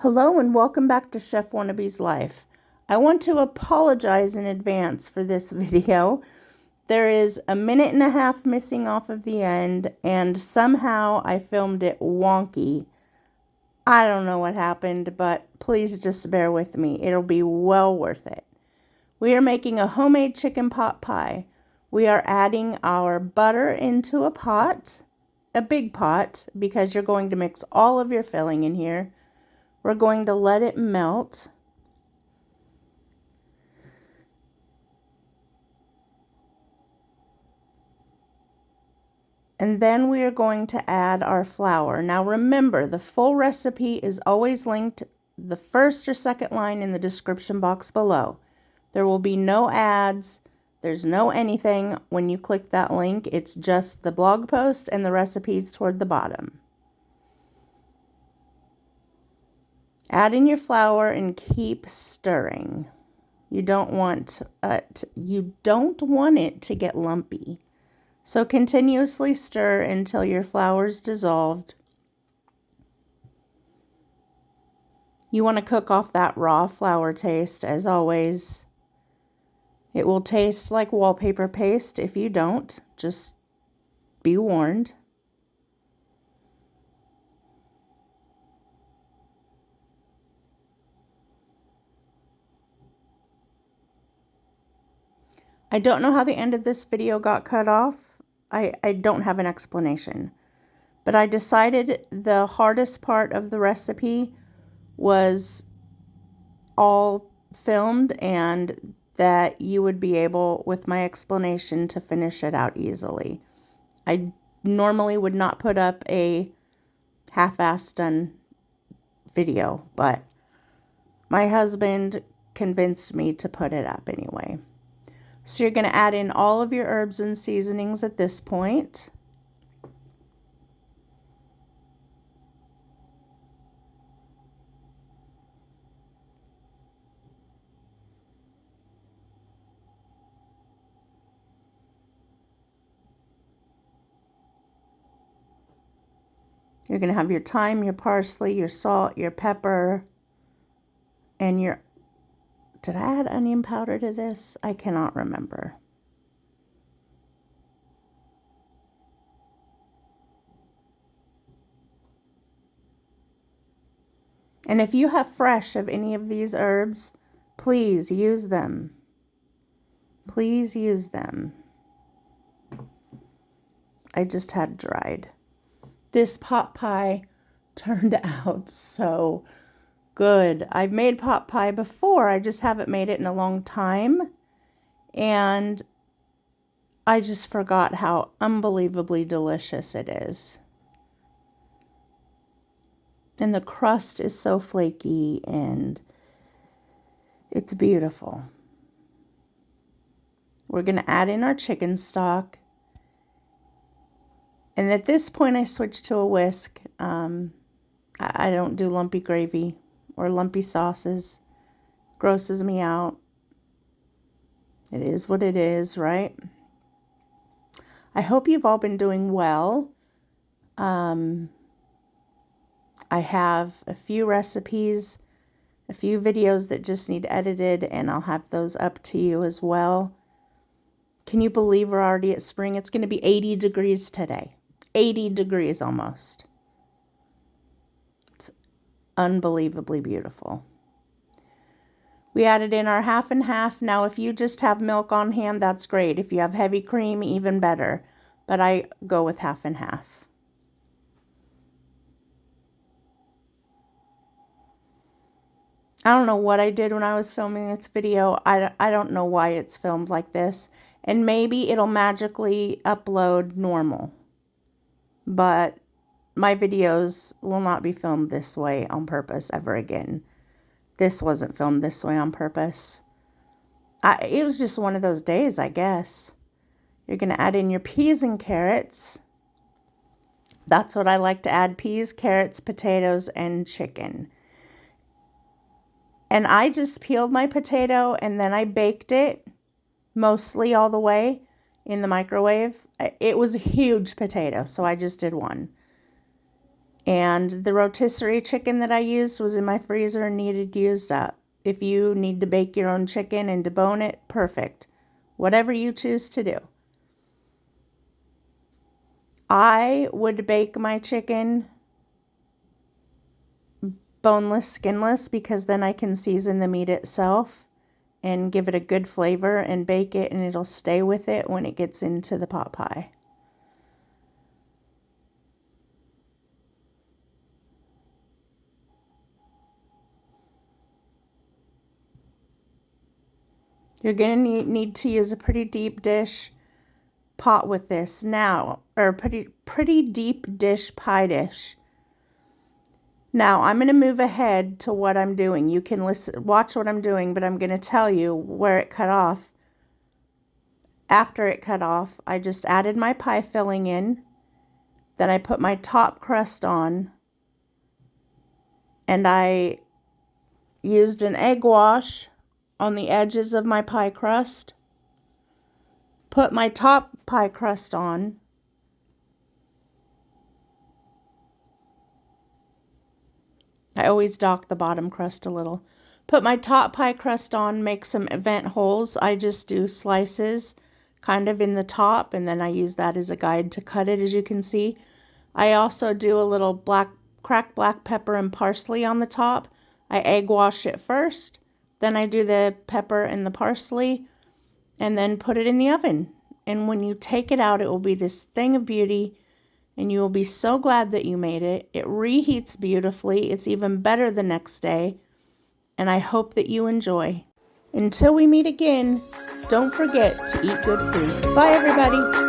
Hello and welcome back to Chef Wannabe's Life. I want to apologize in advance for this video. There is a minute and a half missing off of the end, and somehow I filmed it wonky. I don't know what happened, but please just bear with me. It'll be well worth it. We are making a homemade chicken pot pie. We are adding our butter into a pot, a big pot, because you're going to mix all of your filling in here. We're going to let it melt. And then we are going to add our flour. Now remember, the full recipe is always linked the first or second line in the description box below. There will be no ads. There's no anything when you click that link. It's just the blog post and the recipes toward the bottom. Add in your flour and keep stirring. You don't want it to get lumpy. So continuously stir until your flour's dissolved. You want to cook off that raw flour taste as always. It will taste like wallpaper paste if you don't. Just be warned. I don't know how the end of this video got cut off. I don't have an explanation. But I decided the hardest part of the recipe was all filmed and that you would be able, with my explanation, to finish it out easily. I normally would not put up a half-assed done video, but my husband convinced me to put it up anyway. So you're going to add in all of your herbs and seasonings at this point. You're going to have your thyme, your parsley, your salt, your pepper, and your... Did I add onion powder to this? I cannot remember. And if you have fresh of any of these herbs, please use them. Please use them. I just had dried. This pot pie turned out so good. I've made pot pie before. I just haven't made it in a long time. And I just forgot how unbelievably delicious it is. And the crust is so flaky and it's beautiful. We're going to add in our chicken stock. And at this point I switched to a whisk. I don't do lumpy gravy or lumpy sauces. Grosses me out. It is what it is, right? I hope you've all been doing well. I have a few recipes, a few videos that just need edited, and I'll have those up to you as well. Can you believe we're already at spring? It's going to be 80 degrees today. 80 degrees almost. It's unbelievably beautiful. We added in our half and half. Now, if you just have milk on hand, that's great. If you have heavy cream, even better. But I go with half and half. I don't know what I did when I was filming this video. I don't know why it's filmed like this. And maybe it'll magically upload normal. But my videos will not be filmed this way on purpose ever again. This wasn't filmed this way on purpose. It was just one of those days, I guess. You're going to add in your peas and carrots. That's what I like to add: peas, carrots, potatoes, and chicken. And I just peeled my potato and then I baked it mostly all the way in the microwave. It was a huge potato, so I just did one. And the rotisserie chicken that I used was in my freezer and needed used up. If you need to bake your own chicken and debone it, perfect. Whatever you choose to do. I would bake my chicken boneless, skinless, because then I can season the meat itself and give it a good flavor and bake it, and it'll stay with it when it gets into the pot pie. You're going to need to use a pretty deep dish pot with this now, or pretty deep dish pie dish. Now I'm going to move ahead to what I'm doing. You can watch what I'm doing, but I'm going to tell you where it cut off. After it cut off, I just added my pie filling in. Then I put my top crust on, and I used an egg wash on the edges of my pie crust. Put my top pie crust on. I always dock the bottom crust a little. Put my top pie crust on, make some vent holes. I just do slices kind of in the top, and then I use that as a guide to cut it, as you can see. I also do a little cracked black pepper and parsley on the top. I egg wash it first, then I do the pepper and the parsley, and then put it in the oven. And when you take it out, it will be this thing of beauty, and you will be so glad that you made it. It reheats beautifully. It's even better the next day, and I hope that you enjoy. Until we meet again, don't forget to eat good food. Bye, everybody.